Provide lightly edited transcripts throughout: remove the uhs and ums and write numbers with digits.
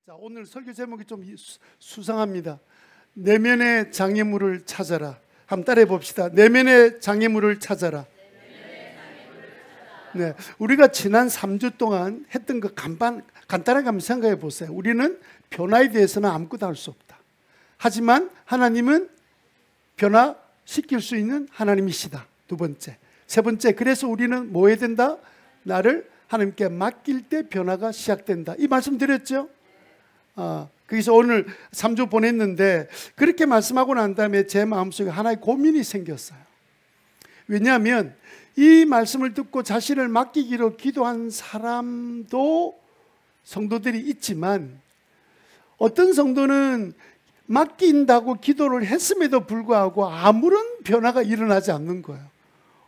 자, 오늘 설교 제목이 좀 수상합니다. 내면의 장애물을 찾아라. 한번 따라해 봅시다. 내면의 장애물을 찾아라. 네, 우리가 지난 3주 동안 했던 거 간단하게 한번 생각해 보세요. 우리는 변화에 대해서는 아무것도 할 수 없다. 하지만 하나님은 변화시킬 수 있는 하나님이시다. 두 번째. 세 번째, 그래서 우리는 뭐 해야 된다? 나를 하나님께 맡길 때 변화가 시작된다. 이 말씀 드렸죠? 거기서 오늘 3주 보냈는데 그렇게 말씀하고 난 다음에 제 마음속에 하나의 고민이 생겼어요. 왜냐하면 이 말씀을 듣고 자신을 맡기기로 기도한 사람도 성도들이 있지만 어떤 성도는 맡긴다고 기도를 했음에도 불구하고 아무런 변화가 일어나지 않는 거예요.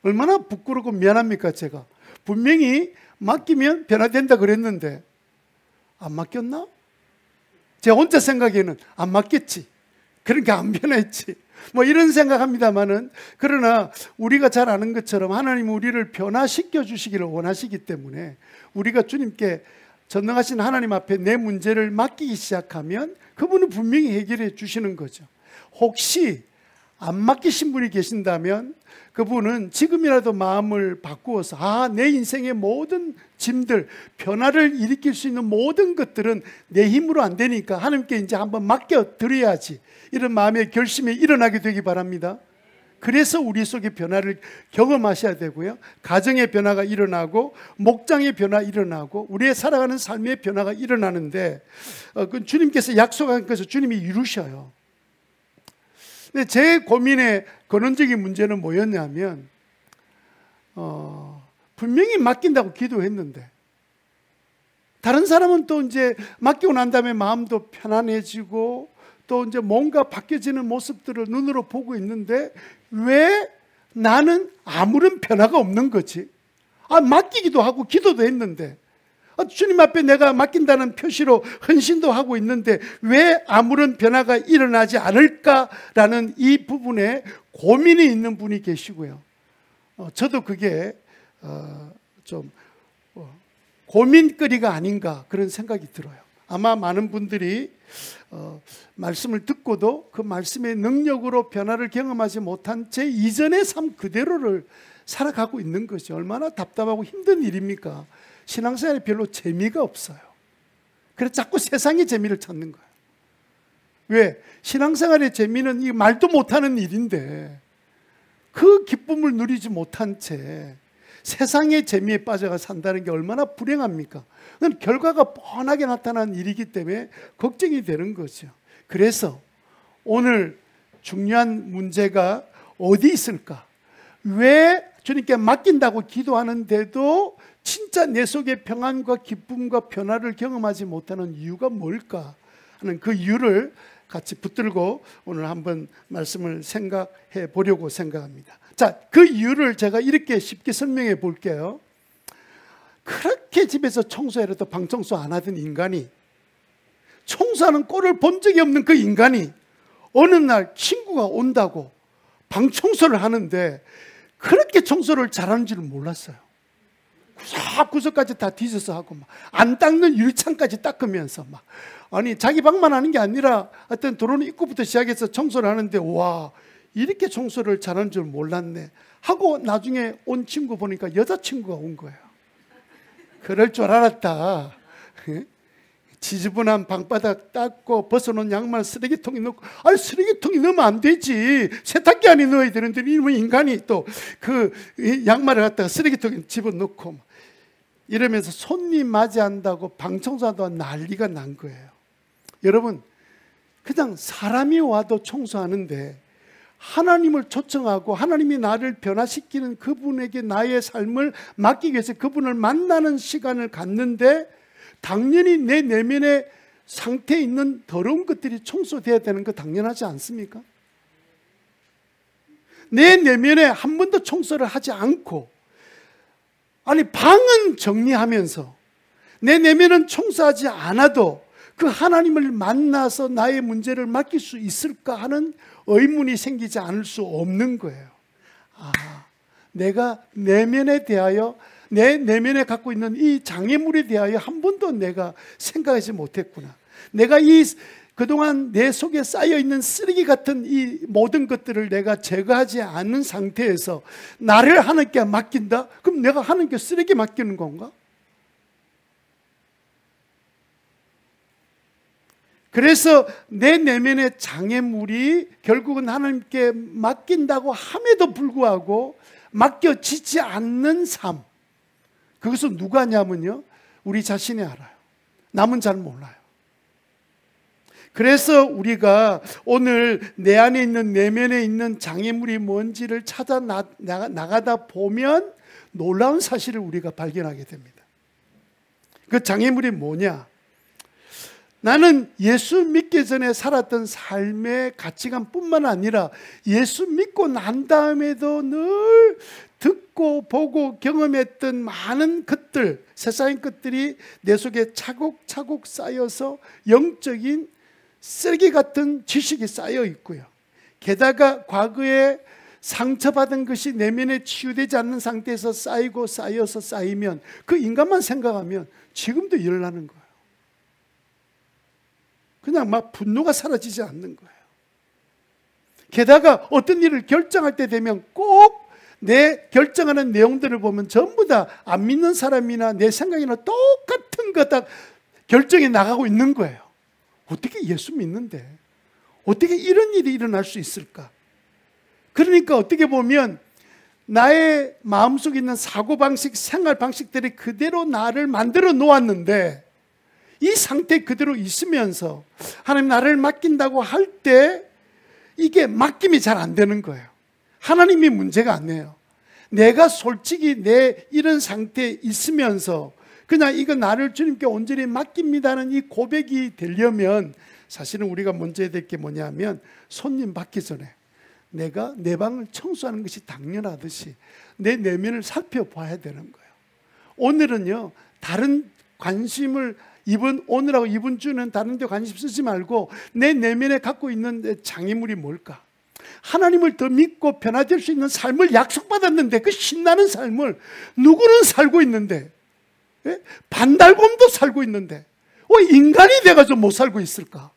얼마나 부끄럽고 미안합니까 제가. 분명히 맡기면 변화된다 그랬는데 안 맡겼나? 제 혼자 생각에는 안 맡겼지. 그러니까 안 변했지. 뭐 이런 생각합니다만은, 그러나 우리가 잘 아는 것처럼 하나님은 우리를 변화시켜 주시기를 원하시기 때문에 우리가 주님께 전능하신 하나님 앞에 내 문제를 맡기기 시작하면 그분은 분명히 해결해 주시는 거죠. 혹시 안 맡기신 분이 계신다면 그분은 지금이라도 마음을 바꾸어서 내 인생의 모든 짐들, 변화를 일으킬 수 있는 모든 것들은 내 힘으로 안 되니까 하나님께 이제 한번 맡겨드려야지, 이런 마음의 결심이 일어나게 되기 바랍니다. 그래서 우리 속에 변화를 경험하셔야 되고요, 가정의 변화가 일어나고 목장의 변화가 일어나고 우리의 살아가는 삶의 변화가 일어나는데 주님께서 약속한 것을 주님이 이루셔요. 근데 제 고민의 근원적인 문제는 뭐였냐면 분명히 맡긴다고 기도했는데 다른 사람은 또 이제 맡기고 난 다음에 마음도 편안해지고 또 이제 뭔가 바뀌어지는 모습들을 눈으로 보고 있는데 왜 나는 아무런 변화가 없는 거지? 맡기기도 하고 기도도 했는데 주님 앞에 내가 맡긴다는 표시로 헌신도 하고 있는데 왜 아무런 변화가 일어나지 않을까라는 이 부분에 고민이 있는 분이 계시고요. 저도 그게 좀 고민거리가 아닌가 그런 생각이 들어요. 아마 많은 분들이 말씀을 듣고도 그 말씀의 능력으로 변화를 경험하지 못한 제 이전의 삶 그대로를 살아가고 있는 것이 얼마나 답답하고 힘든 일입니까? 신앙생활에 별로 재미가 없어요. 그래서 자꾸 세상의 재미를 찾는 거예요. 왜? 신앙생활의 재미는 이 말도 못하는 일인데 그 기쁨을 누리지 못한 채 세상의 재미에 빠져가 산다는 게 얼마나 불행합니까? 그건 결과가 뻔하게 나타난 일이기 때문에 걱정이 되는 거죠. 그래서 오늘 중요한 문제가 어디 있을까? 왜 주님께 맡긴다고 기도하는데도 진짜 내 속에 평안과 기쁨과 변화를 경험하지 못하는 이유가 뭘까 하는 그 이유를 같이 붙들고 오늘 한번 말씀을 생각해 보려고 생각합니다. 자, 그 이유를 제가 이렇게 쉽게 설명해 볼게요. 그렇게 집에서 청소해도 방 청소 안 하던 인간이, 청소하는 꼴을 본 적이 없는 그 인간이 어느 날 친구가 온다고 방 청소를 하는데 그렇게 청소를 잘하는 줄은 몰랐어요. 구석구석까지 다 뒤져서 하고 안 닦는 유리창까지 닦으면서 아니 자기 방만 하는 게 아니라 하여튼 들어오는 입구부터 시작해서 청소를 하는데 와, 이렇게 청소를 잘하는 줄 몰랐네 하고 나중에 온 친구 보니까 여자친구가 온 거예요. 그럴 줄 알았다. 지저분한 방바닥 닦고 벗어놓은 양말 쓰레기통에 넣고, 쓰레기통에 넣으면 안 되지, 세탁기 안에 넣어야 되는데 이놈의 인간이 또 그 양말을 갖다가 쓰레기통에 집어넣고 이러면서 손님 맞이한다고 방 청소한다고 난리가 난 거예요. 여러분, 그냥 사람이 와도 청소하는데 하나님을 초청하고 하나님이 나를 변화시키는 그분에게 나의 삶을 맡기기 위해서 그분을 만나는 시간을 갖는데 당연히 내 내면의 상태에 있는 더러운 것들이 청소돼야 되는 거 당연하지 않습니까? 내 내면에 한 번도 청소를 하지 않고, 방은 정리하면서 내 내면은 청소하지 않아도 그 하나님을 만나서 나의 문제를 맡길 수 있을까 하는 의문이 생기지 않을 수 없는 거예요. 내가 내면에 대하여, 내 내면에 갖고 있는 이 장애물에 대하여 한 번도 내가 생각하지 못했구나. 내가 그동안 내 속에 쌓여있는 쓰레기 같은 이 모든 것들을 내가 제거하지 않은 상태에서 나를 하나님께 맡긴다? 그럼 내가 하나님께 쓰레기 맡기는 건가? 그래서 내 내면의 장애물이 결국은 하나님께 맡긴다고 함에도 불구하고 맡겨지지 않는 삶. 그것은 누가 하냐면요, 우리 자신이 알아요. 남은 잘 몰라요. 그래서 우리가 오늘 내 안에 있는 내면에 있는 장애물이 뭔지를 찾아 나가다 보면 놀라운 사실을 우리가 발견하게 됩니다. 그 장애물이 뭐냐? 나는 예수 믿기 전에 살았던 삶의 가치관뿐만 아니라 예수 믿고 난 다음에도 늘 듣고 보고 경험했던 많은 것들, 세상의 것들이 내 속에 차곡차곡 쌓여서 영적인 쓰레기 같은 지식이 쌓여 있고요. 게다가 과거에 상처받은 것이 내면에 치유되지 않는 상태에서 쌓이고 쌓여서 쌓이면 그 인간만 생각하면 지금도 일어나는 거예요. 그냥 막 분노가 사라지지 않는 거예요. 게다가 어떤 일을 결정할 때 되면 꼭 내 결정하는 내용들을 보면 전부 다 안 믿는 사람이나 내 생각이나 똑같은 거다 결정이 나가고 있는 거예요. 어떻게 예수 믿는데 어떻게 이런 일이 일어날 수 있을까? 그러니까 어떻게 보면 나의 마음속에 있는 사고방식, 생활방식들이 그대로 나를 만들어 놓았는데 이 상태 그대로 있으면서 하나님 나를 맡긴다고 할 때 이게 맡김이 잘 안 되는 거예요. 하나님이 문제가 아니에요. 내가 솔직히 내 이런 상태에 있으면서 그냥 이거 나를 주님께 온전히 맡깁니다는 이 고백이 되려면 사실은 우리가 먼저 해야 될 게 뭐냐면 손님 받기 전에 내가 내 방을 청소하는 것이 당연하듯이 내 내면을 살펴봐야 되는 거예요. 오늘은요, 다른 관심을 오늘하고 이번 주는 다른 데 관심 쓰지 말고 내 내면에 갖고 있는 장애물이 뭘까? 하나님을 더 믿고 변화될 수 있는 삶을 약속받았는데 그 신나는 삶을 누구는 살고 있는데, 반달곰도 살고 있는데 인간이 돼가지고 못 살고 있을까?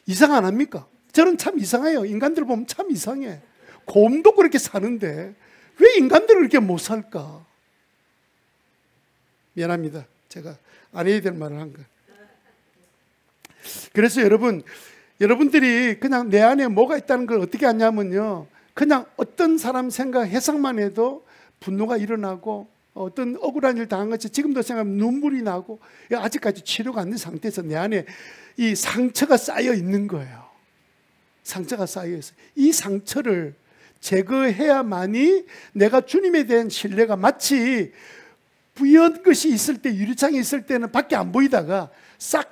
이상 안 합니까? 저는 참 이상해요. 인간들 보면 참 이상해. 곰도 그렇게 사는데 왜 인간들은 그렇게 못 살까? 미안합니다. 제가 안 해야 될 말을 한 거예요. 그래서 여러분들이 그냥 내 안에 뭐가 있다는 걸 어떻게 아냐면요, 그냥 어떤 사람 생각, 해석만 해도 분노가 일어나고 어떤 억울한 일 당한 것이 지금도 생각하면 눈물이 나고 아직까지 치료가 안 된 상태에서 내 안에 이 상처가 쌓여 있는 거예요. 상처가 쌓여 있어요. 이 상처를 제거해야만이 내가 주님에 대한 신뢰가 마치 부연 것이 있을 때, 유리창이 있을 때는 밖에 안 보이다가 싹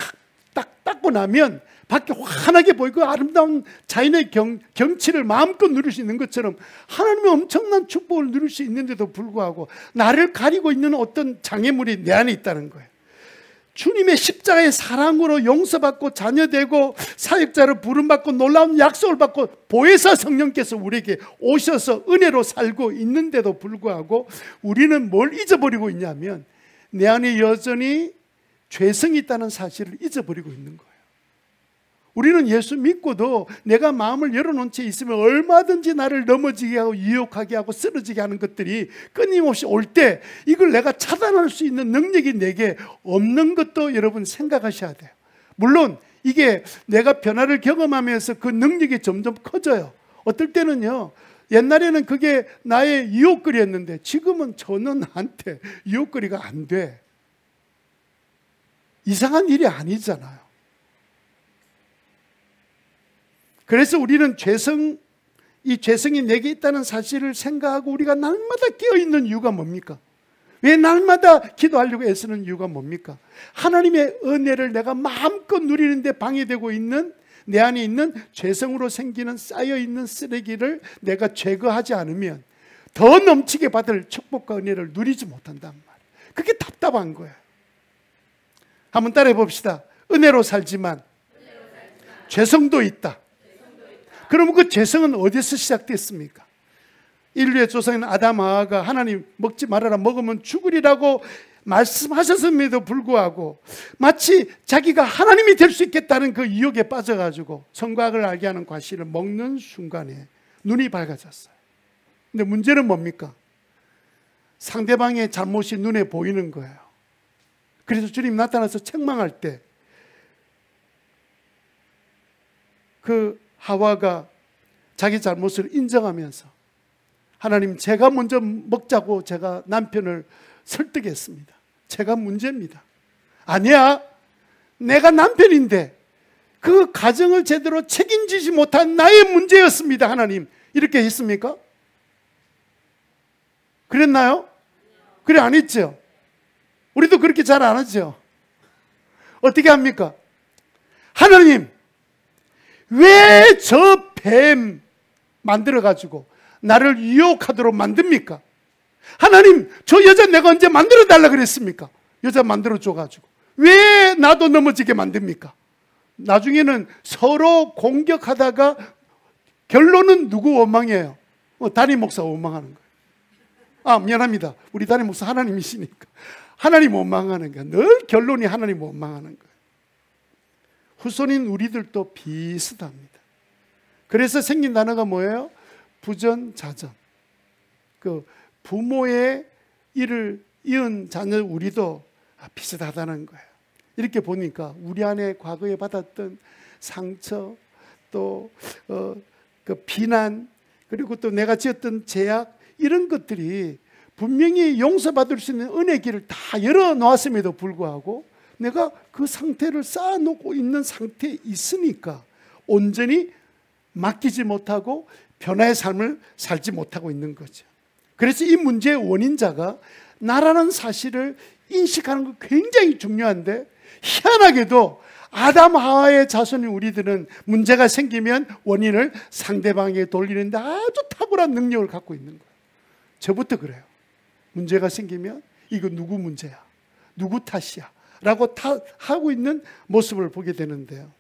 딱 닦고 나면 밖에 환하게 보이고 아름다운 자연의 경치를 마음껏 누릴 수 있는 것처럼 하나님의 엄청난 축복을 누릴 수 있는데도 불구하고 나를 가리고 있는 어떤 장애물이 내 안에 있다는 거예요. 주님의 십자가의 사랑으로 용서받고 자녀되고 사역자로 부름받고 놀라운 약속을 받고 보혜사 성령께서 우리에게 오셔서 은혜로 살고 있는데도 불구하고 우리는 뭘 잊어버리고 있냐면 내 안에 여전히 죄성이 있다는 사실을 잊어버리고 있는 거예요. 우리는 예수 믿고도 내가 마음을 열어놓은 채 있으면 얼마든지 나를 넘어지게 하고 유혹하게 하고 쓰러지게 하는 것들이 끊임없이 올 때 이걸 내가 차단할 수 있는 능력이 내게 없는 것도 여러분 생각하셔야 돼요. 물론 이게 내가 변화를 경험하면서 그 능력이 점점 커져요. 어떨 때는요, 옛날에는 그게 나의 유혹거리였는데 지금은 저는 나한테 유혹거리가 안 돼. 이상한 일이 아니잖아요. 그래서 우리는 이 죄성이 내게 있다는 사실을 생각하고 우리가 날마다 깨어있는 이유가 뭡니까? 왜 날마다 기도하려고 애쓰는 이유가 뭡니까? 하나님의 은혜를 내가 마음껏 누리는데 방해되고 있는 내 안에 있는 죄성으로 생기는 쌓여있는 쓰레기를 내가 제거하지 않으면 더 넘치게 받을 축복과 은혜를 누리지 못한단 말이에요. 그게 답답한 거예요. 한번 따라해 봅시다. 은혜로 살지만 죄성도 있다. 그러면 그 죄성은 어디서 시작됐습니까? 인류의 조상인 아담 하와가 하나님 먹지 말아라, 먹으면 죽으리라고 말씀하셨음에도 불구하고 마치 자기가 하나님이 될 수 있겠다는 그 유혹에 빠져가지고 선과학을 알게 하는 과실을 먹는 순간에 눈이 밝아졌어요. 근데 문제는 뭡니까? 상대방의 잘못이 눈에 보이는 거예요. 그래서 주님 나타나서 책망할 때 그 하와가 자기 잘못을 인정하면서 하나님, 제가 먼저 먹자고 제가 남편을 설득했습니다. 제가 문제입니다. 아니야, 내가 남편인데 그 가정을 제대로 책임지지 못한 나의 문제였습니다. 하나님, 이렇게 했습니까? 그랬나요? 그래, 안 했죠. 우리도 그렇게 잘 안 하죠. 어떻게 합니까? 하나님, 왜 저 뱀 만들어가지고 나를 유혹하도록 만듭니까? 하나님, 저 여자 내가 언제 만들어달라 그랬습니까? 여자 만들어줘가지고 왜 나도 넘어지게 만듭니까? 나중에는 서로 공격하다가 결론은 누구 원망이에요? 담임 목사 원망하는 거예요. 아, 미안합니다. 우리 담임 목사 하나님이시니까 하나님 원망하는 거예요. 늘 결론이 하나님 원망하는 거예요. 후손인 우리들도 비슷합니다. 그래서 생긴 단어가 뭐예요? 부전자전. 그 부모의 일을 이은 자녀 우리도 비슷하다는 거예요. 이렇게 보니까 우리 안에 과거에 받았던 상처, 또 그 비난, 그리고 또 내가 지었던 죄악, 이런 것들이 분명히 용서받을 수 있는 은혜 길을 다 열어놓았음에도 불구하고 내가 그 상태를 쌓아놓고 있는 상태에 있으니까 온전히 맡기지 못하고 변화의 삶을 살지 못하고 있는 거죠. 그래서 이 문제의 원인자가 나라는 사실을 인식하는 거 굉장히 중요한데, 희한하게도 아담 하와의 자손인 우리들은 문제가 생기면 원인을 상대방에게 돌리는데 아주 탁월한 능력을 갖고 있는 거예요. 저부터 그래요. 문제가 생기면 이거 누구 문제야? 누구 탓이야? 라고 하고 있는 모습을 보게 되는데요.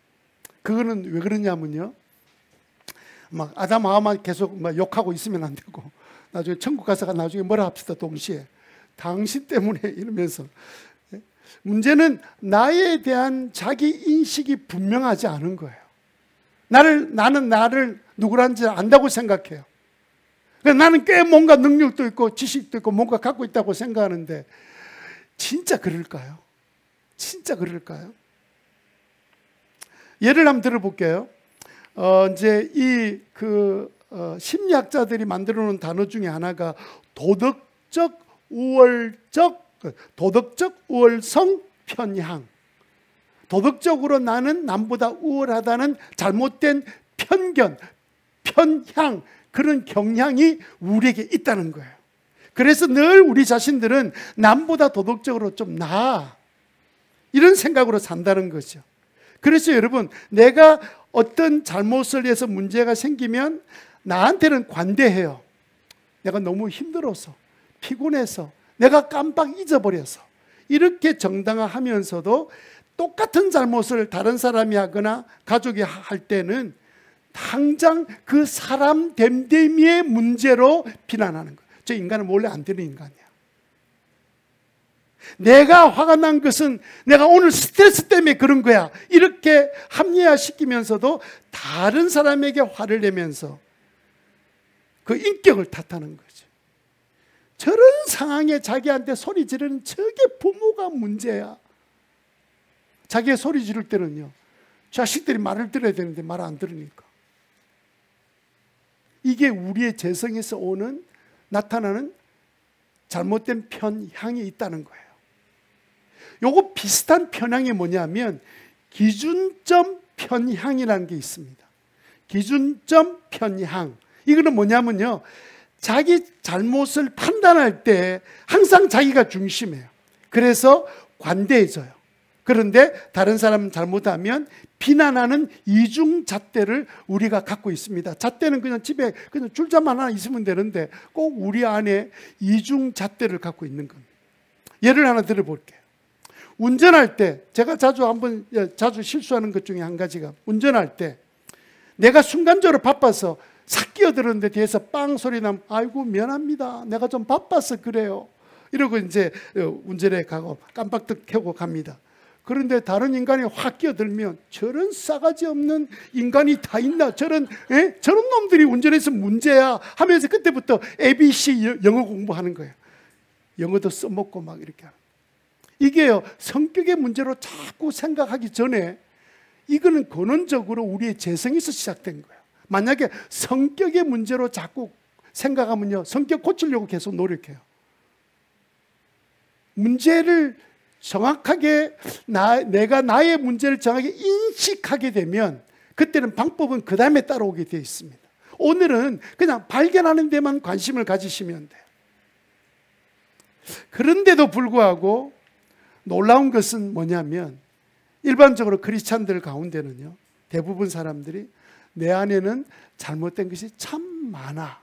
그거는 왜 그러냐면요, 막 아담 하와만 계속 막 욕하고 있으면 안 되고, 나중에 천국 가서 나중에 뭐라 합시다. 동시에 당신 때문에 이러면서. 문제는 나에 대한 자기 인식이 분명하지 않은 거예요. 나는 나를 누구란지 안다고 생각해요. 나는 꽤 뭔가 능력도 있고 지식도 있고 뭔가 갖고 있다고 생각하는데, 진짜 그럴까요? 진짜 그럴까요? 예를 한번 들어볼게요. 이제 심리학자들이 만들어 놓은 단어 중에 하나가 도덕적 우월성 편향. 도덕적으로 나는 남보다 우월하다는 잘못된 편견, 편향, 그런 경향이 우리에게 있다는 거예요. 그래서 늘 우리 자신들은 남보다 도덕적으로 좀 나아, 이런 생각으로 산다는 거죠. 그래서 여러분, 내가 어떤 잘못을 해서 문제가 생기면 나한테는 관대해요. 내가 너무 힘들어서, 피곤해서, 내가 깜빡 잊어버려서, 이렇게 정당화하면서도 똑같은 잘못을 다른 사람이 하거나 가족이 할 때는 당장 그 사람 됨됨이의 문제로 비난하는 거예요. 저 인간은 원래 안 되는 인간이야. 내가 화가 난 것은 내가 오늘 스트레스 때문에 그런 거야, 이렇게 합리화시키면서도 다른 사람에게 화를 내면서 그 인격을 탓하는 거죠. 저런 상황에 자기한테 소리 지르는 저게 부모가 문제야. 자기가 소리 지를 때는요, 자식들이 말을 들어야 되는데 말 안 들으니까. 이게 우리의 재성에서 나타나는 잘못된 편향이 있다는 거예요. 요거 비슷한 편향이 뭐냐면 기준점 편향이라는 게 있습니다. 기준점 편향. 이거는 뭐냐면요, 자기 잘못을 판단할 때 항상 자기가 중심이에요. 그래서 관대해져요. 그런데 다른 사람 잘못하면 비난하는 이중잣대를 우리가 갖고 있습니다. 잣대는 그냥 집에 그냥 줄자만 하나 있으면 되는데 꼭 우리 안에 이중잣대를 갖고 있는 겁니다. 예를 하나 들어볼게요. 운전할 때 제가 자주 실수하는 것 중에 한 가지가, 운전할 때 내가 순간적으로 바빠서 싹 끼어들었는데 뒤에서 빵 소리 나면 아이고 미안합니다, 내가 좀 바빠서 그래요 이러고 이제 운전해 가고 깜빡 켜고 갑니다. 그런데 다른 인간이 확 끼어들면 저런 싸가지 없는 인간이 다 있나? 저런 놈들이 운전해서 문제야 하면서 그때부터 ABC 영어 공부하는 거예요. 영어도 써먹고 막 이렇게 하는. 이게요, 성격의 문제로 자꾸 생각하기 전에 이거는 근원적으로 우리의 재성에서 시작된 거예요. 만약에 성격의 문제로 자꾸 생각하면요, 성격 고치려고 계속 노력해요. 문제를 정확하게 내가 나의 문제를 정확하게 인식하게 되면 그때는 방법은 그 다음에 따라오게 되어 있습니다. 오늘은 그냥 발견하는 데만 관심을 가지시면 돼요. 그런데도 불구하고 놀라운 것은 뭐냐면 일반적으로 크리스찬들 가운데는요, 대부분 사람들이 내 안에는 잘못된 것이 참 많아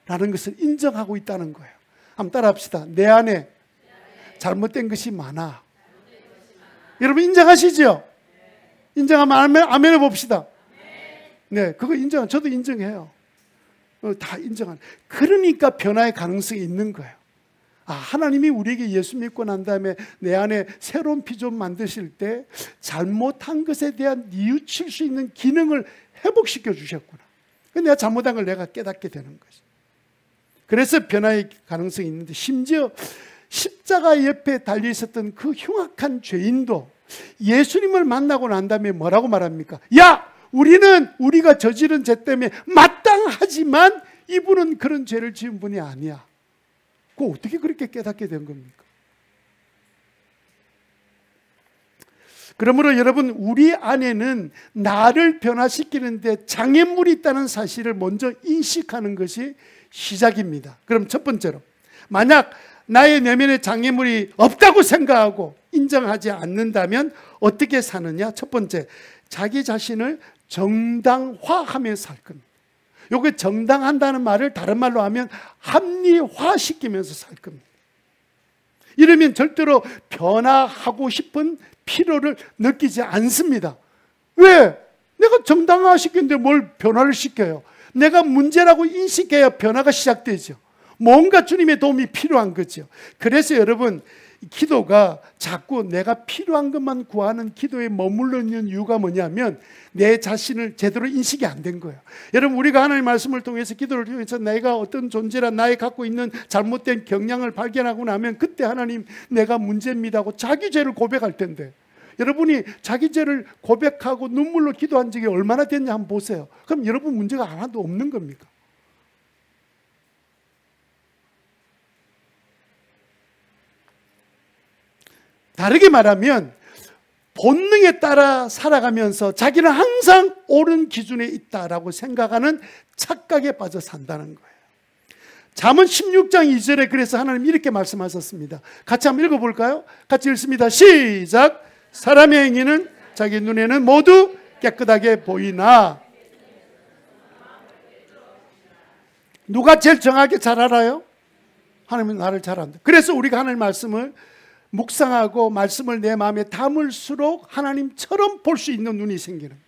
라는 것을 인정하고 있다는 거예요. 한번 따라 합시다. 내 안에 잘못된 것이 많아. 여러분 인정하시죠? 인정하면 아멘 해봅시다. 네, 그거 저도 인정해요. 다 인정하는. 그러니까 변화의 가능성이 있는 거예요. 하나님이 우리에게 예수 믿고 난 다음에 내 안에 새로운 피 좀 만드실 때 잘못한 것에 대한 뉘우칠 수 있는 기능을 회복시켜 주셨구나. 내가 잘못한 걸 내가 깨닫게 되는 거죠. 그래서 변화의 가능성이 있는데, 심지어 십자가 옆에 달려 있었던 그 흉악한 죄인도 예수님을 만나고 난 다음에 뭐라고 말합니까? 야! 우리는 우리가 저지른 죄 때문에 마땅하지만 이분은 그런 죄를 지은 분이 아니야. 그거 어떻게 그렇게 깨닫게 된 겁니까? 그러므로 여러분, 우리 안에는 나를 변화시키는데 장애물이 있다는 사실을 먼저 인식하는 것이 시작입니다. 그럼 첫 번째로, 만약 나의 내면에 장애물이 없다고 생각하고 인정하지 않는다면 어떻게 사느냐? 첫 번째, 자기 자신을 정당화하며 살 겁니다. 요게 정당한다는 말을 다른 말로 하면 합리화시키면서 살 겁니다. 이러면 절대로 변화하고 싶은 필요를 느끼지 않습니다. 왜? 내가 정당화시키는데 뭘 변화를 시켜요? 내가 문제라고 인식해야 변화가 시작되죠. 뭔가 주님의 도움이 필요한 거죠. 그래서 여러분, 기도가 자꾸 내가 필요한 것만 구하는 기도에 머물러 있는 이유가 뭐냐면 내 자신을 제대로 인식이 안 된 거예요. 여러분, 우리가 하나님의 말씀을 통해서, 기도를 통해서 내가 어떤 존재라, 나의 갖고 있는 잘못된 경향을 발견하고 나면 그때 하나님, 내가 문제입니다 하고 자기 죄를 고백할 텐데, 여러분이 자기 죄를 고백하고 눈물로 기도한 적이 얼마나 됐냐 한번 보세요. 그럼 여러분 문제가 하나도 없는 겁니까? 다르게 말하면 본능에 따라 살아가면서 자기는 항상 옳은 기준에 있다라고 생각하는 착각에 빠져 산다는 거예요. 잠언 16장 2절에 그래서 하나님 이렇게 말씀하셨습니다. 같이 한번 읽어볼까요? 같이 읽습니다. 시작. 사람의 행위는 자기 눈에는 모두 깨끗하게 보이나. 누가 제일 정확하게 잘 알아요? 하나님은 나를 잘 안다. 그래서 우리가 하나님 말씀을 묵상하고 말씀을 내 마음에 담을수록 하나님처럼 볼 수 있는 눈이 생기는 거예요.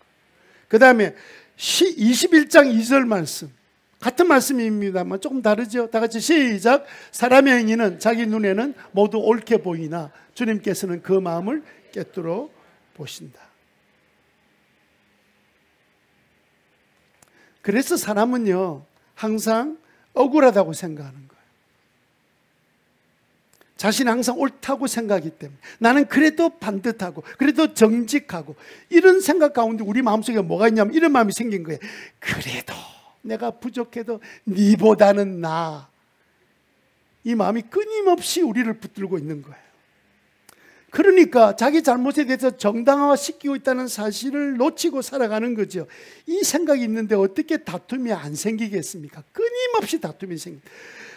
그 다음에 21장 2절 말씀, 같은 말씀입니다만 조금 다르죠. 다 같이 시작. 사람의 행위는 자기 눈에는 모두 옳게 보이나 주님께서는 그 마음을 꿰뚫어 보신다. 그래서 사람은요, 항상 억울하다고 생각하는 거예요. 자신이 항상 옳다고 생각하기 때문에, 나는 그래도 반듯하고 그래도 정직하고, 이런 생각 가운데 우리 마음속에 뭐가 있냐면 이런 마음이 생긴 거예요. 그래도 내가 부족해도 네보다는 나. 이 마음이 끊임없이 우리를 붙들고 있는 거예요. 그러니까 자기 잘못에 대해서 정당화시키고 있다는 사실을 놓치고 살아가는 거죠. 이 생각이 있는데 어떻게 다툼이 안 생기겠습니까? 끊임없이 다툼이 생깁니다.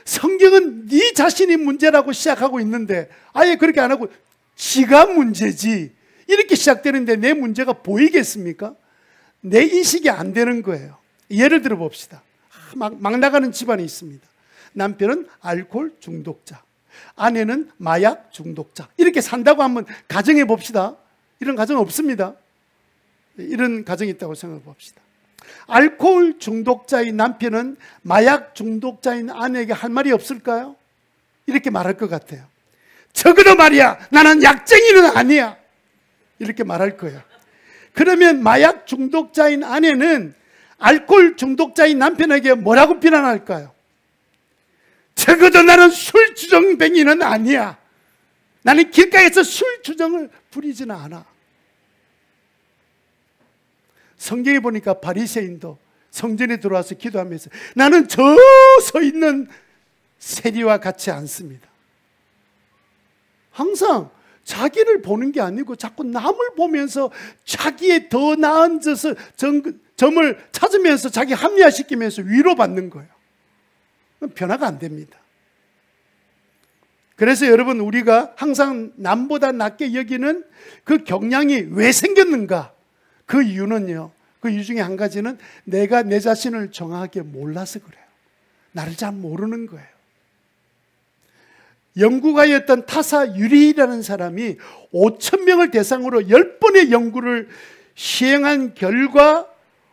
성경은 네 자신이 문제라고 시작하고 있는데 아예 그렇게 안 하고 지가 문제지 이렇게 시작되는데 내 문제가 보이겠습니까? 내 인식이 안 되는 거예요. 예를 들어 봅시다. 막 나가는 집안이 있습니다. 남편은 알코올 중독자, 아내는 마약 중독자, 이렇게 산다고 한번 가정해 봅시다. 이런 가정 없습니다. 이런 가정이 있다고 생각해 봅시다. 알코올 중독자인 남편은 마약 중독자인 아내에게 할 말이 없을까요? 이렇게 말할 것 같아요. 적어도 말이야, 나는 약쟁이는 아니야. 이렇게 말할 거야. 그러면 마약 중독자인 아내는 알코올 중독자인 남편에게 뭐라고 비난할까요? 적어도 나는 술 주정뱅이는 아니야. 나는 길가에서 술 주정을 부리지는 않아. 성경에 보니까 바리새인도 성전에 들어와서 기도하면서 나는 저 서 있는 세리와 같지 않습니다. 항상 자기를 보는 게 아니고 자꾸 남을 보면서 자기의 더 나은 점을 찾으면서 자기 합리화시키면서 위로받는 거예요. 변화가 안 됩니다. 그래서 여러분, 우리가 항상 남보다 낮게 여기는 그 경향이 왜 생겼는가? 그 이유는요, 그 이유 중에 한 가지는 내가 내 자신을 정확하게 몰라서 그래요. 나를 잘 모르는 거예요. 연구가였던 타사 유리라는 사람이 5,000명을 대상으로 10번의 연구를 시행한 결과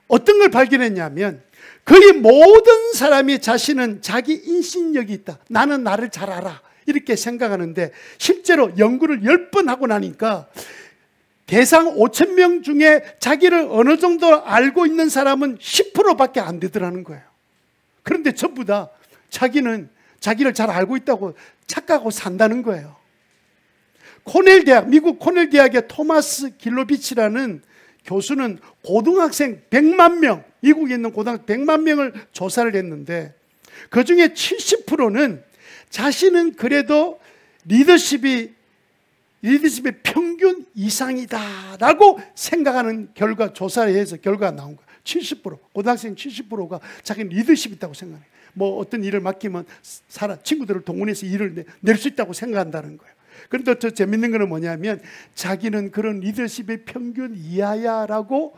어떤 걸 발견했냐면, 거의 모든 사람이 자신은 자기 인신력이 있다. 나는 나를 잘 알아. 이렇게 생각하는데 실제로 연구를 10번 하고 나니까 대상 5,000명 중에 자기를 어느 정도 알고 있는 사람은 10%밖에 안 되더라는 거예요. 그런데 전부 다 자기는 자기를 잘 알고 있다고 착각하고 산다는 거예요. 코넬 대학, 미국 코넬 대학의 토마스 길로비치라는 교수는 고등학생 100만 명, 미국에 있는 고등학생 100만 명을 조사를 했는데 그 중에 70%는 자신은 그래도 리더십의 평균 이상이다라고 생각하는 조사를 해서 결과가 나온 거예요. 70%, 고등학생 70%가 자기는 리더십이 있다고 생각해요. 뭐 어떤 일을 맡기면 친구들을 동원해서 일을 낼 수 있다고 생각한다는 거예요. 그런데 더 재밌는 거는 뭐냐면 자기는 그런 리더십의 평균 이하야라고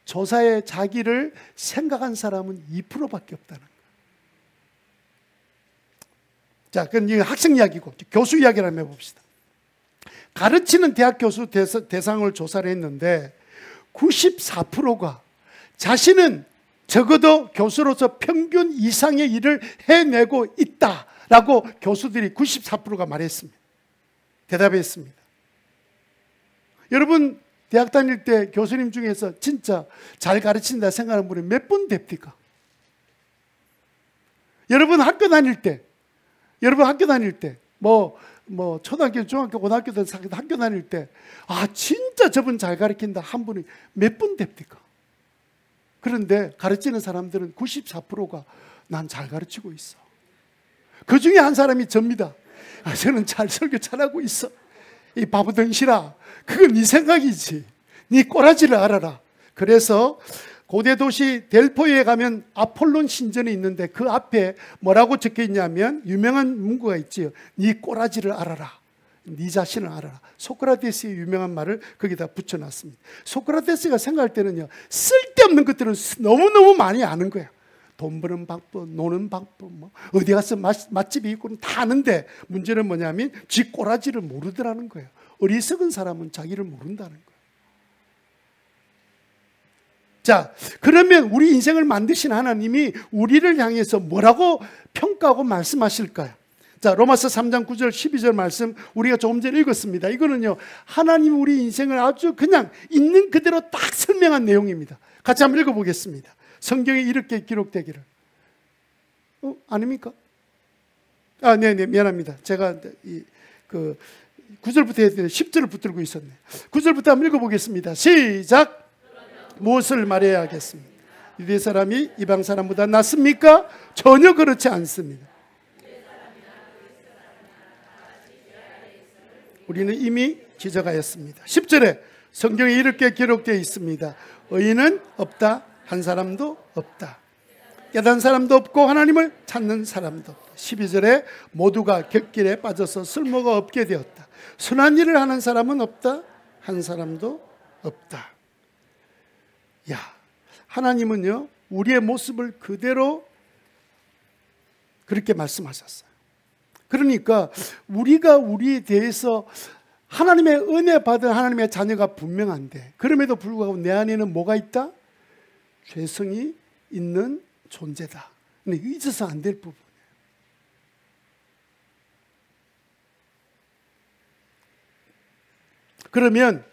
조사에 자기를 생각한 사람은 2%밖에 없다는 거예요. 자, 그건 이거 학생 이야기고 교수 이야기를 한번 해봅시다. 가르치는 대학 교수 대상을 조사를 했는데 94%가 자신은 적어도 교수로서 평균 이상의 일을 해내고 있다라고 교수들이 94%가 말했습니다. 대답했습니다. 여러분, 대학 다닐 때 교수님 중에서 진짜 잘 가르친다 생각하는 분이 몇 분 됩니까? 여러분 학교 다닐 때 초등학교, 중학교, 고등학교 학교 다닐 때 진짜 저분 잘 가르친다 한 분이 몇 분 됩니까? 그런데 가르치는 사람들은 94%가 난 잘 가르치고 있어. 그 중에 한 사람이 접니다. 저는 잘 설교 잘하고 있어. 이 바보덩실아, 그건 네 생각이지. 네 꼬라지를 알아라. 그래서 고대 도시 델포에 가면 아폴론 신전이 있는데 그 앞에 뭐라고 적혀 있냐면 유명한 문구가 있지요. 네 꼬라지를 알아라. 네 자신을 알아라. 소크라테스의 유명한 말을 거기다 붙여놨습니다. 소크라테스가 생각할 때는요, 쓸데없는 것들은 너무너무 많이 아는 거예요. 돈 버는 방법, 노는 방법, 어디 가서 맛집이 있고는 다 아는데 문제는 뭐냐면 지 꼬라지를 모르더라는 거예요. 어리석은 사람은 자기를 모른다는 거예요. 자, 그러면 우리 인생을 만드신 하나님이 우리를 향해서 뭐라고 평가하고 말씀하실까요? 자, 로마서 3장 9절 12절 말씀 우리가 조금 전에 읽었습니다. 이거는요, 하나님이 우리 인생을 아주 그냥 있는 그대로 딱 설명한 내용입니다. 같이 한번 읽어보겠습니다. 성경에 이렇게 기록되기를. 아닙니까? 네네, 미안합니다. 제가 9절부터 했는데 10절을 붙들고 있었네. 9절부터 한번 읽어보겠습니다. 시작! 무엇을 말해야 하겠습니까? 유대 사람이 이방 사람보다 낫습니까? 전혀 그렇지 않습니다. 우리는 이미 지적하였습니다. 10절에 성경에 이렇게 기록되어 있습니다. 의인은 없다. 한 사람도 없다. 깨달은 사람도 없고 하나님을 찾는 사람도 없다. 12절에 모두가 곁길에 빠져서 쓸모가 없게 되었다. 선한 일을 하는 사람은 없다. 한 사람도 없다. 야, 하나님은요, 우리의 모습을 그대로 그렇게 말씀하셨어요. 그러니까 우리가 우리에 대해서 하나님의 은혜 받은 하나님의 자녀가 분명한데 그럼에도 불구하고 내 안에는 뭐가 있다? 죄성이 있는 존재다. 근데 잊어서 안 될 부분이에요. 그러면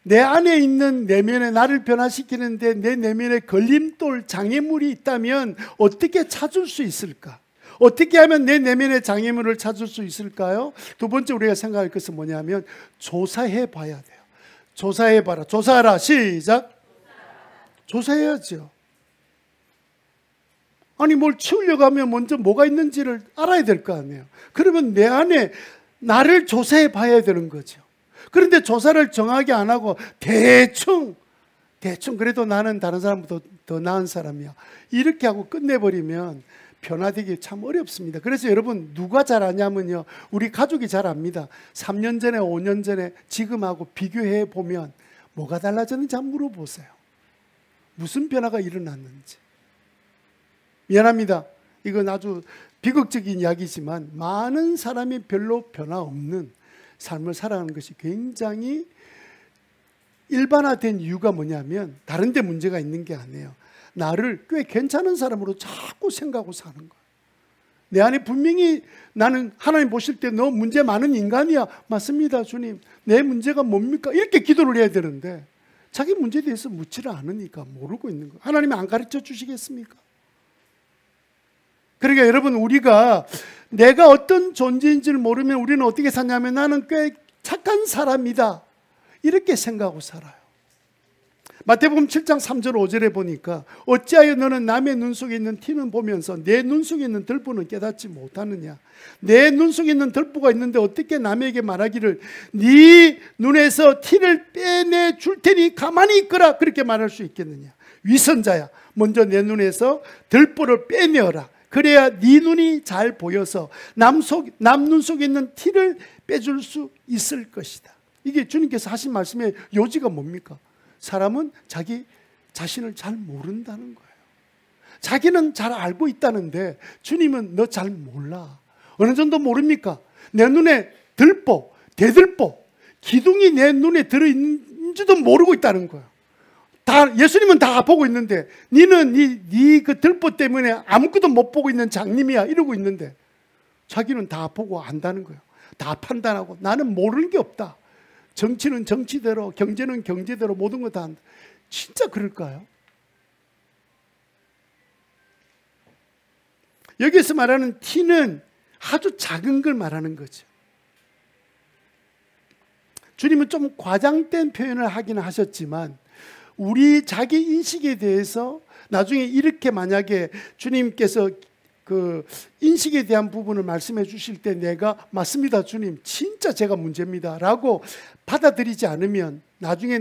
내 안에 있는 내면에 나를 변화시키는데 내 내면에 걸림돌, 장애물이 있다면 어떻게 찾을 수 있을까? 어떻게 하면 내 내면의 장애물을 찾을 수 있을까요? 두 번째 우리가 생각할 것은 뭐냐면 조사해 봐야 돼요. 조사해 봐라. 조사하라. 시작. 조사해야죠. 아니 뭘 치우려고 하면 먼저 뭐가 있는지를 알아야 될 거 아니에요. 그러면 내 안에 나를 조사해 봐야 되는 거죠. 그런데 조사를 정확히 안 하고 대충 그래도 나는 다른 사람보다 더 나은 사람이야, 이렇게 하고 끝내버리면 변화되기 참 어렵습니다. 그래서 여러분 누가 잘 아냐면요, 우리 가족이 잘 압니다. 3년 전에 5년 전에 지금하고 비교해 보면 뭐가 달라졌는지 한번 물어보세요. 무슨 변화가 일어났는지. 미안합니다. 이건 아주 비극적인 이야기지만 많은 사람이 별로 변화 없는 삶을 살아가는 것이 굉장히 일반화된 이유가 뭐냐면 다른 데 문제가 있는 게 아니에요. 나를 꽤 괜찮은 사람으로 자꾸 생각하고 사는 거예요. 내 안에 분명히 나는 하나님 보실 때 너 문제 많은 인간이야. 맞습니다, 주님. 내 문제가 뭡니까? 이렇게 기도를 해야 되는데 자기 문제에 대해서 묻지를 않으니까 모르고 있는 거예요. 하나님이 안 가르쳐 주시겠습니까? 그러니까 여러분, 우리가 내가 어떤 존재인지를 모르면 우리는 어떻게 사냐면 나는 꽤 착한 사람이다, 이렇게 생각하고 살아요. 마태복음 7장 3절 5절에 보니까 어찌하여 너는 남의 눈 속에 있는 티는 보면서 내 눈 속에 있는 들보는 깨닫지 못하느냐. 내 눈 속에 있는 들보가 있는데 어떻게 남에게 말하기를 네 눈에서 티를 빼내 줄 테니 가만히 있거라, 그렇게 말할 수 있겠느냐. 위선자야, 먼저 내 눈에서 들보를 빼내어라. 그래야 네 눈이 잘 보여서 남 눈 속에 있는 티를 빼줄 수 있을 것이다. 이게 주님께서 하신 말씀의 요지가 뭡니까? 사람은 자기 자신을 잘 모른다는 거예요. 자기는 잘 알고 있다는데 주님은 너 잘 몰라. 어느 정도 모릅니까? 내 눈에 들보, 대들보, 기둥이 내 눈에 들어있는지도 모르고 있다는 거예요. 다 예수님은 다 보고 있는데 니는 네 그 들보 때문에 아무것도 못 보고 있는 장님이야, 이러고 있는데 자기는 다 보고 안다는 거예요. 다 판단하고 나는 모르는 게 없다. 정치는 정치대로, 경제는 경제대로 모든 거 다 한다. 진짜 그럴까요? 여기서 말하는 티는 아주 작은 걸 말하는 거죠. 주님은 좀 과장된 표현을 하긴 하셨지만 우리 자기 인식에 대해서 나중에 이렇게 만약에 주님께서 그 인식에 대한 부분을 말씀해 주실 때 내가 맞습니다, 주님, 진짜 제가 문제입니다 라고 받아들이지 않으면 나중에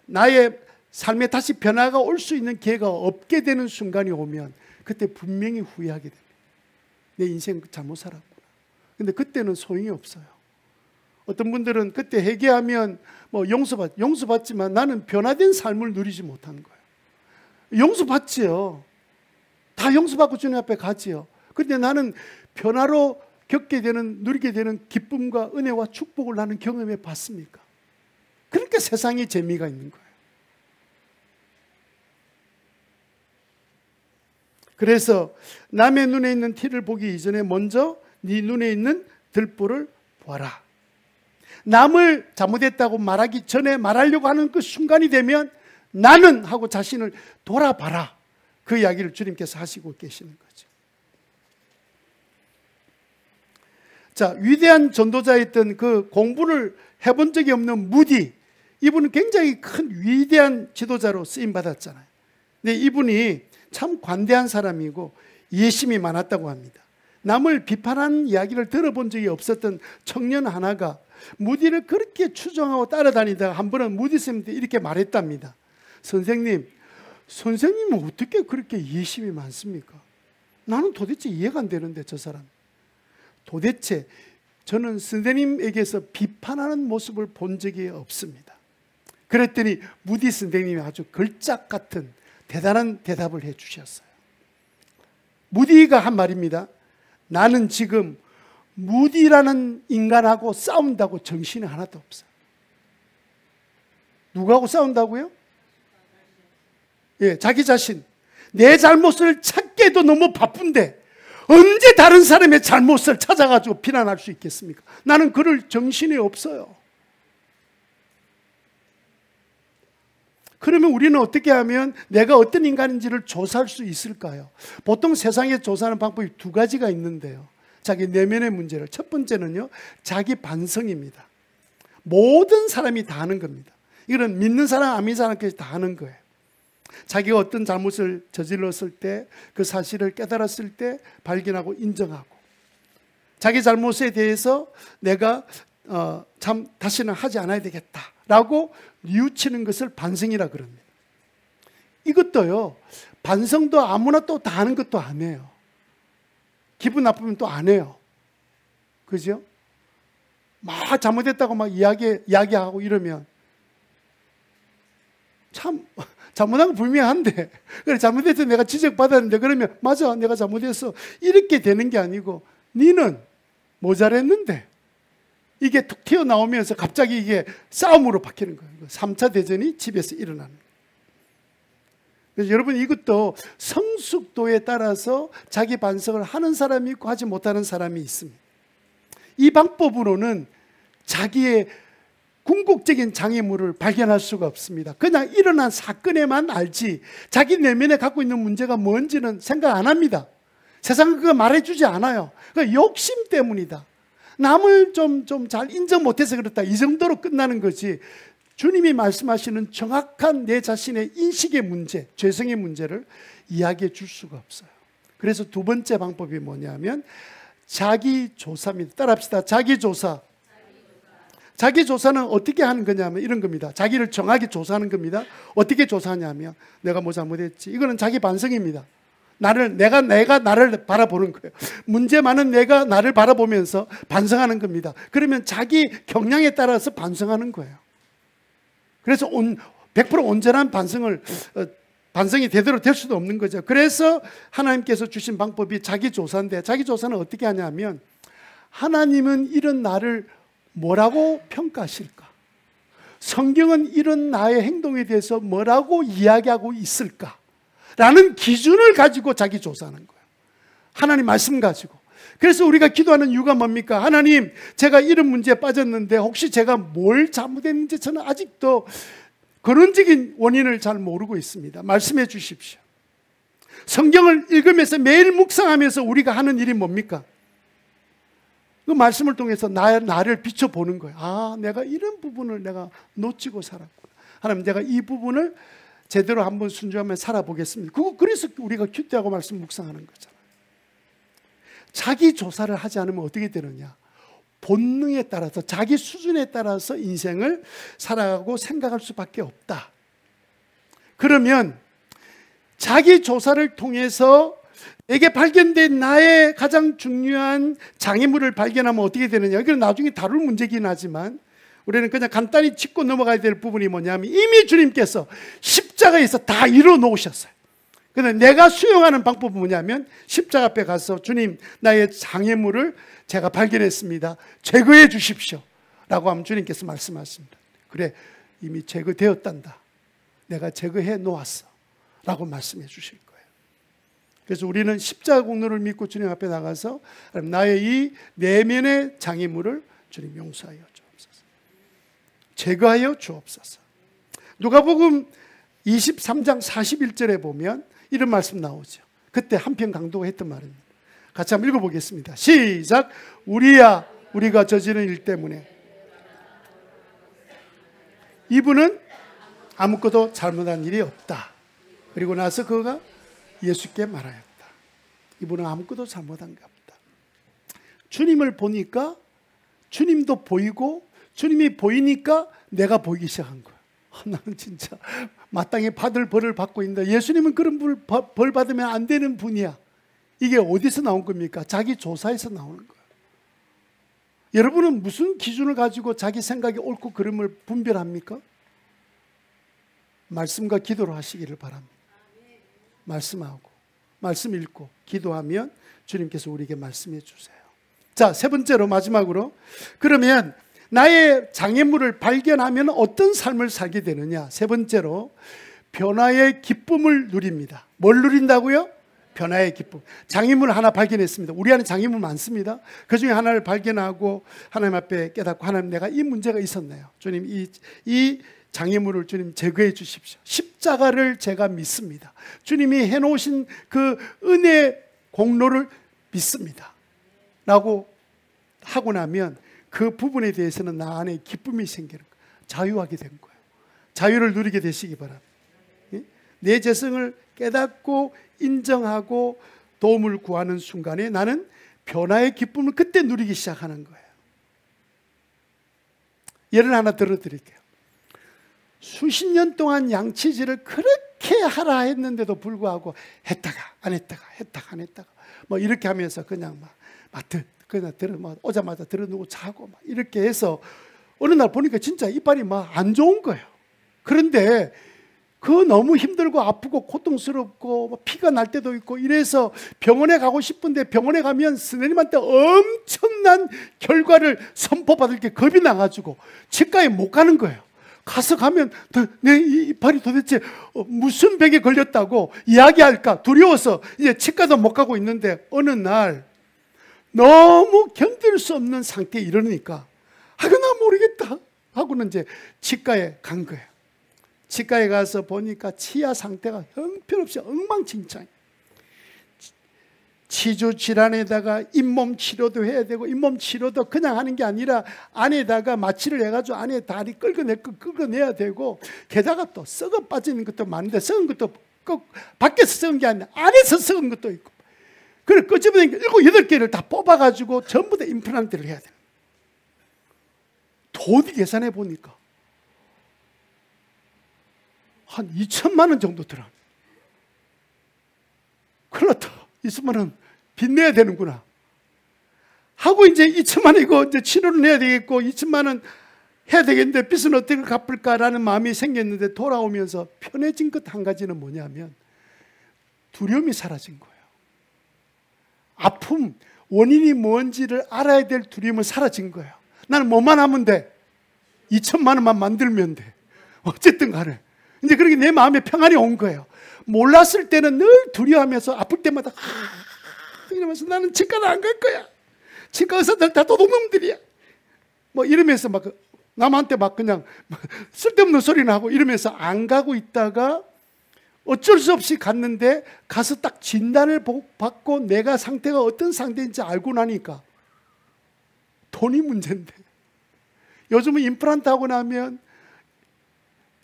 나의 삶에 다시 변화가 올 수 있는 기회가 없게 되는 순간이 오면 그때 분명히 후회하게 됩니다. 내 인생 잘못 살았구나. 근데 그때는 소용이 없어요. 어떤 분들은 그때 회개하면 뭐 용서받지만 나는 변화된 삶을 누리지 못하는 거예요. 용서받지요. 다 용서받고 주님 앞에 가지요. 그런데 나는 변화로 누리게 되는 기쁨과 은혜와 축복을 나는 경험해 봤습니까? 그러니까 세상에 재미가 있는 거예요. 그래서 남의 눈에 있는 티를 보기 이전에 먼저 네 눈에 있는 들보를 보아라. 남을 잘못했다고 말하기 전에 말하려고 하는 그 순간이 되면 나는 하고 자신을 돌아봐라. 그 이야기를 주님께서 하시고 계시는 거죠. 자, 위대한 전도자였던 그 공부를 해본 적이 없는 무디, 이분은 굉장히 큰 위대한 지도자로 쓰임받았잖아요. 근데 이분이 참 관대한 사람이고 예심이 많았다고 합니다. 남을 비판하는 이야기를 들어본 적이 없었던 청년 하나가 무디를 그렇게 추종하고 따라다니다가 한 번은 무디 선생님한테 이렇게 말했답니다. 선생님은 어떻게 그렇게 예심이 많습니까? 나는 도대체 이해가 안 되는데 저 사람. 도대체 저는 선생님에게서 비판하는 모습을 본 적이 없습니다. 그랬더니 무디 선생님이 아주 걸작 같은 대단한 대답을 해 주셨어요. 무디가 한 말입니다. 나는 지금 무디라는 인간하고 싸운다고 정신이 하나도 없어. 누구하고 싸운다고요? 예, 자기 자신. 내 잘못을 찾기에도 너무 바쁜데 언제 다른 사람의 잘못을 찾아가지고 비난할 수 있겠습니까? 나는 그럴 정신이 없어요. 그러면 우리는 어떻게 하면 내가 어떤 인간인지를 조사할 수 있을까요? 보통 세상에 조사하는 방법이 두 가지가 있는데요. 자기 내면의 문제를. 첫 번째는요, 자기 반성입니다. 모든 사람이 다 하는 겁니다. 이거는 믿는 사람, 안 믿는 사람까지 다 하는 거예요. 자기가 어떤 잘못을 저질렀을 때, 그 사실을 깨달았을 때 발견하고 인정하고, 자기 잘못에 대해서 내가 참 다시는 하지 않아야 되겠다라고 뉘우치는 것을 반성이라 그럽니다. 이것도요, 반성도 아무나 또 다 하는 것도 아니에요. 기분 나쁘면 또 안 해요. 그죠? 막 잘못했다고 막 이야기하고 이러면 참 잘못한 건 분명한데, 그래 잘못해서 내가 지적받았는데 그러면 맞아 내가 잘못했어 이렇게 되는 게 아니고, 니는 뭐 잘했는데, 이게 툭 튀어나오면서 갑자기 이게 싸움으로 바뀌는 거예요. 3차 대전이 집에서 일어나는 거예요. 그래서 여러분, 이것도 성숙도에 따라서 자기 반성을 하는 사람이 있고 하지 못하는 사람이 있습니다. 이 방법으로는 자기의 궁극적인 장애물을 발견할 수가 없습니다. 그냥 일어난 사건에만 알지 자기 내면에 갖고 있는 문제가 뭔지는 생각 안 합니다. 세상은 그거 말해주지 않아요. 그 욕심 때문이다, 남을 좀 잘 인정 못해서 그렇다, 이 정도로 끝나는 거지, 주님이 말씀하시는 정확한 내 자신의 인식의 문제, 죄성의 문제를 이야기해 줄 수가 없어요. 그래서 두 번째 방법이 뭐냐면 자기 조사입니다. 따라합시다. 자기 조사. 자기 조사는 어떻게 하는 거냐면 이런 겁니다. 자기를 정확히 조사하는 겁니다. 어떻게 조사하냐면, 내가 뭐 잘못했지, 이거는 자기 반성입니다. 내가 나를 바라보는 거예요. 문제 많은 내가 나를 바라보면서 반성하는 겁니다. 그러면 자기 경향에 따라서 반성하는 거예요. 그래서 100% 온전한 반성이 제대로 될 수도 없는 거죠. 그래서 하나님께서 주신 방법이 자기 조사인데, 자기 조사는 어떻게 하냐면, 하나님은 이런 나를 뭐라고 평가하실까? 성경은 이런 나의 행동에 대해서 뭐라고 이야기하고 있을까? 라는 기준을 가지고 자기 조사하는 거예요. 하나님 말씀 가지고. 그래서 우리가 기도하는 이유가 뭡니까? 하나님, 제가 이런 문제에 빠졌는데 혹시 제가 뭘 잘못했는지 저는 아직도 근원적인 원인을 잘 모르고 있습니다. 말씀해 주십시오. 성경을 읽으면서 매일 묵상하면서 우리가 하는 일이 뭡니까? 그 말씀을 통해서 나를 비춰보는 거예요. 아, 내가 이런 부분을 내가 놓치고 살았구나. 하나님, 내가 이 부분을 제대로 한번 순종하며 살아보겠습니다. 그래서 우리가 큐티하고 말씀 묵상하는 거잖아요. 자기 조사를 하지 않으면 어떻게 되느냐? 본능에 따라서, 자기 수준에 따라서 인생을 살아가고 생각할 수밖에 없다. 그러면 자기 조사를 통해서 내게 발견된 나의 가장 중요한 장애물을 발견하면 어떻게 되느냐? 이건 나중에 다룰 문제긴 하지만 우리는 그냥 간단히 짚고 넘어가야 될 부분이 뭐냐면, 이미 주님께서 십자가에서 다 이뤄 놓으셨어요. 그런데 내가 수용하는 방법은 뭐냐면, 십자가 앞에 가서 주님, 나의 장애물을 제가 발견했습니다, 제거해 주십시오 라고 하면 주님께서 말씀하십니다. 그래, 이미 제거되었단다, 내가 제거해 놓았어 라고 말씀해 주실 거예요. 그래서 우리는 십자가 공로를 믿고 주님 앞에 나가서 나의 이 내면의 장애물을 주님 용서하여 주옵소서, 제거하여 주옵소서. 누가복음 23장 41절에 보면 이런 말씀 나오죠. 그때 한편 강도가 했던 말입니다. 같이 한번 읽어보겠습니다. 시작. 우리야, 우리가 저지른 일 때문에 이분은 아무것도 잘못한 일이 없다. 그리고 나서 그가 예수께 말하였다. 이분은 아무것도 잘못한 게 없다. 주님을 보니까 주님도 보이고, 주님이 보이니까 내가 보이기 시작한 거야. 나는 진짜 마땅히 받을 벌을 받고 있는데 예수님은 그런 벌 받으면 안 되는 분이야. 이게 어디서 나온 겁니까? 자기 조사에서 나오는 거예요. 여러분은 무슨 기준을 가지고 자기 생각이 옳고 그름을 분별합니까? 말씀과 기도로 하시기를 바랍니다. 말씀하고, 말씀 읽고 기도하면 주님께서 우리에게 말씀해 주세요. 자, 세 번째로, 마지막으로, 그러면 나의 장애물을 발견하면 어떤 삶을 살게 되느냐? 세 번째로, 변화의 기쁨을 누립니다. 뭘 누린다고요? 변화의 기쁨. 장애물 하나 발견했습니다. 우리 안에 장애물 많습니다. 그 중에 하나를 발견하고 하나님 앞에 깨닫고, 하나님, 내가 이 문제가 있었네요. 주님, 이 장애물을 주님 제거해 주십시오. 십자가를 제가 믿습니다. 주님이 해놓으신 그 은혜 공로를 믿습니다. 라고 하고 나면 그 부분에 대해서는 나 안에 기쁨이 생기는 거예요. 자유하게 된 거예요. 자유를 누리게 되시기 바랍니다. 내 죄성을 깨닫고 인정하고 도움을 구하는 순간에 나는 변화의 기쁨을 그때 누리기 시작하는 거예요. 예를 하나 들어드릴게요. 수십 년 동안 양치질을 그렇게 하라 했는데도 불구하고 했다가 안 했다가 뭐 이렇게 하면서 그냥 오자마자 들어누고 자고 막 이렇게 해서 어느 날 보니까 진짜 이빨이 막 안 좋은 거예요. 그런데 너무 힘들고 아프고 고통스럽고 피가 날 때도 있고 이래서 병원에 가고 싶은데 병원에 가면 선생님한테 엄청난 결과를 선포받을 게 겁이 나가지고 치과에 못 가는 거예요. 가면 내 이빨이 도대체 무슨 병에 걸렸다고 이야기할까 두려워서 이제 치과도 못 가고 있는데 어느 날 너무 견딜 수 없는 상태에 이르니까 나 모르겠다 하고는 이제 치과에 간 거예요. 치과에 가서 보니까 치아 상태가 형편없이 엉망진창. 치주 질환에다가 잇몸 치료도 해야 되고 잇몸 치료도 그냥 하는 게 아니라 안에다가 마취를 해가지고 안에 다리 긁어내야 되고 게다가 또 썩어 빠지는 것도 많은데 썩은 것도 꼭 밖에서 썩은 게 아니라 안에서 썩은 것도 있고 그래 끄집어내니까 7, 8개를 다 뽑아가지고 전부 다 임플란트를 해야 돼요. 도디 계산해 보니까 한 2천만 원 정도 들어. 큰일 났다. 2천만 원 빚내야 되는구나 하고 이제 2천만 원 이거 이제 치료를 해야 되겠고 2천만 원 해야 되겠는데 빚은 어떻게 갚을까라는 마음이 생겼는데 돌아오면서 편해진 것 한 가지는 뭐냐면 두려움이 사라진 거예요. 아픔, 원인이 뭔지를 알아야 될 두려움은 사라진 거예요. 나는 뭐만 하면 돼. 2천만 원만 만들면 돼. 어쨌든 간에. 이제 그렇게 내 마음에 평안이 온 거예요. 몰랐을 때는 늘 두려워하면서 아플 때마다 이러면서 나는 치과를 안 갈 거야. 치과 의사들 다 도둑놈들이야. 뭐 이러면서 막 남한테 막 그냥 쓸데없는 소리나 하고 이러면서 안 가고 있다가 어쩔 수 없이 갔는데 가서 딱 진단을 받고 내가 상태가 어떤 상태인지 알고 나니까 돈이 문제인데 요즘은 임플란트 하고 나면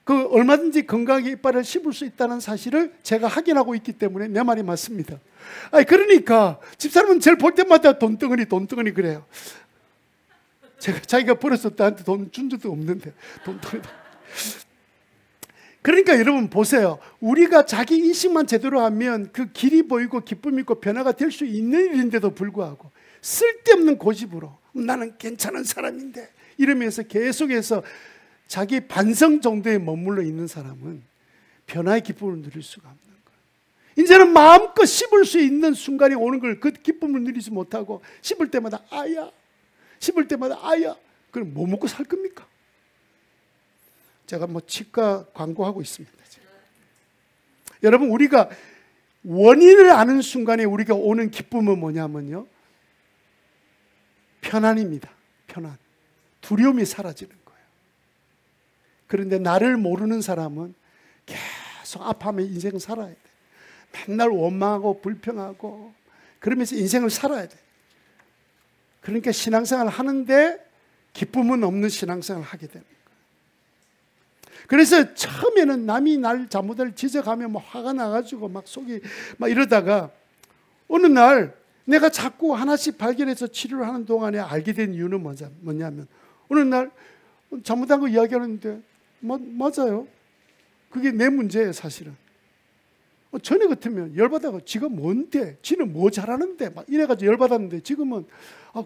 얼마든지 건강하게 이빨을 씹을 수 있다는 사실을 제가 확인하고 있기 때문에 내 말이 맞습니다. 그러니까 집사람은 저를 볼 때마다 돈덩어리 그래요. 자기가 벌어서 나한테 돈 준 적도 없는데 돈덩어리. 그러니까 여러분 보세요. 우리가 자기 인식만 제대로 하면 그 길이 보이고 기쁨이 있고 변화가 될 수 있는 일인데도 불구하고 쓸데없는 고집으로 나는 괜찮은 사람인데 이러면서 계속해서 자기 반성 정도에 머물러 있는 사람은 변화의 기쁨을 누릴 수가 없는 거예요. 이제는 마음껏 씹을 수 있는 순간이 오는 걸 그 기쁨을 누리지 못하고 씹을 때마다 아야 그럼 뭐 먹고 살 겁니까? 제가 뭐 치과 광고하고 있습니다. 여러분 우리가 원인을 아는 순간에 우리가 오는 기쁨은 뭐냐면요 편안입니다. 편안. 두려움이 사라지는 거예요. 그런데 나를 모르는 사람은 계속 아파하며 인생을 살아야 돼. 맨날 원망하고 불평하고 그러면서 인생을 살아야 돼. 그러니까 신앙생활을 하는데 기쁨은 없는 신앙생활을 하게 되는 거예요. 그래서 처음에는 남이 날 잘못을 지적하면 막 화가 나가지고 막 속이 막 이러다가 어느 날 내가 자꾸 하나씩 발견해서 치료를 하는 동안에 알게 된 이유는 뭐냐면 어느 날 잘못한 거 이야기하는데 맞아요. 그게 내 문제예요 사실은. 전에 같으면 열받아가 지가 뭔데 지는 뭐 잘하는데 막 이래가지고 열받았는데 지금은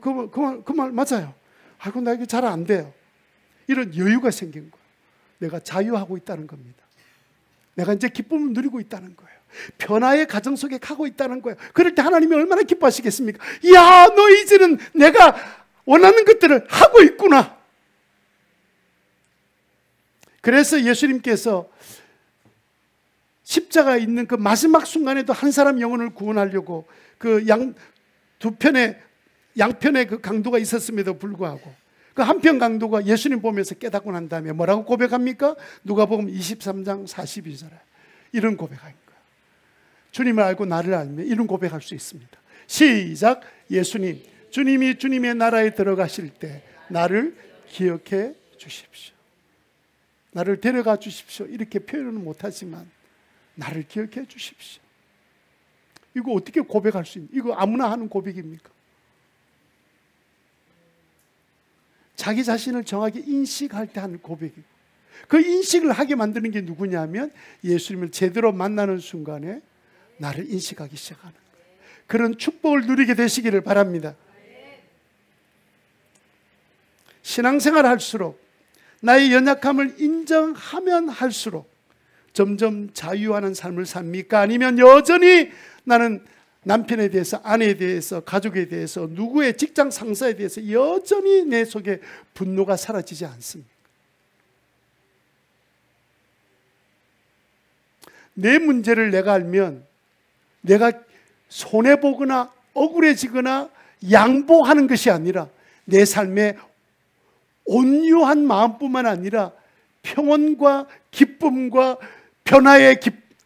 그 말 맞아요. 아이고 나 이게 잘 안 돼요. 이런 여유가 생긴 거예요. 내가 자유하고 있다는 겁니다. 내가 이제 기쁨을 누리고 있다는 거예요. 변화의 가정 속에 가고 있다는 거예요. 그럴 때 하나님이 얼마나 기뻐하시겠습니까? 이야, 너 이제는 내가 원하는 것들을 하고 있구나. 그래서 예수님께서 십자가에 있는 그 마지막 순간에도 한 사람 영혼을 구원하려고 그 양편의 그 강도가 있었음에도 불구하고 그 한편 강도가 예수님 보면서 깨닫고 난 다음에 뭐라고 고백합니까? 누가복음 23장 42절에 이런 고백하는 거예요. 주님을 알고 나를 알면 이런 고백할 수 있습니다. 시작. 예수님, 주님이 주님의 나라에 들어가실 때 나를 기억해 주십시오. 나를 데려가 주십시오. 이렇게 표현은 못하지만 나를 기억해 주십시오. 이거 어떻게 고백할 수 있는? 이거 아무나 하는 고백입니까? 자기 자신을 정확히 인식할 때 하는 고백이고, 그 인식을 하게 만드는 게 누구냐면 예수님을 제대로 만나는 순간에 나를 인식하기 시작하는 거예요. 그런 축복을 누리게 되시기를 바랍니다. 신앙생활 할수록 나의 연약함을 인정하면 할수록 점점 자유하는 삶을 삽니까? 아니면 여전히 나는 남편에 대해서, 아내에 대해서, 가족에 대해서, 누구의 직장 상사에 대해서 여전히 내 속에 분노가 사라지지 않습니까? 내 문제를 내가 알면 내가 손해보거나 억울해지거나 양보하는 것이 아니라 내 삶에 온유한 마음뿐만 아니라 평온과 기쁨과 변화의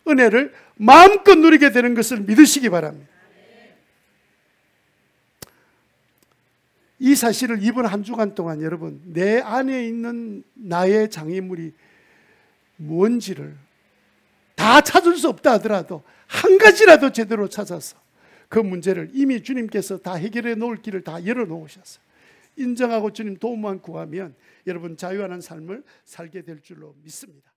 은혜를 마음껏 누리게 되는 것을 믿으시기 바랍니다. 이 사실을 이번 한 주간 동안 여러분, 내 안에 있는 나의 장애물이 뭔지를 다 찾을 수 없다 하더라도 한 가지라도 제대로 찾아서 그 문제를 이미 주님께서 다 해결해 놓을 길을 다 열어 놓으셨어요. 인정하고 주님 도움만 구하면 여러분 자유하는 삶을 살게 될 줄로 믿습니다.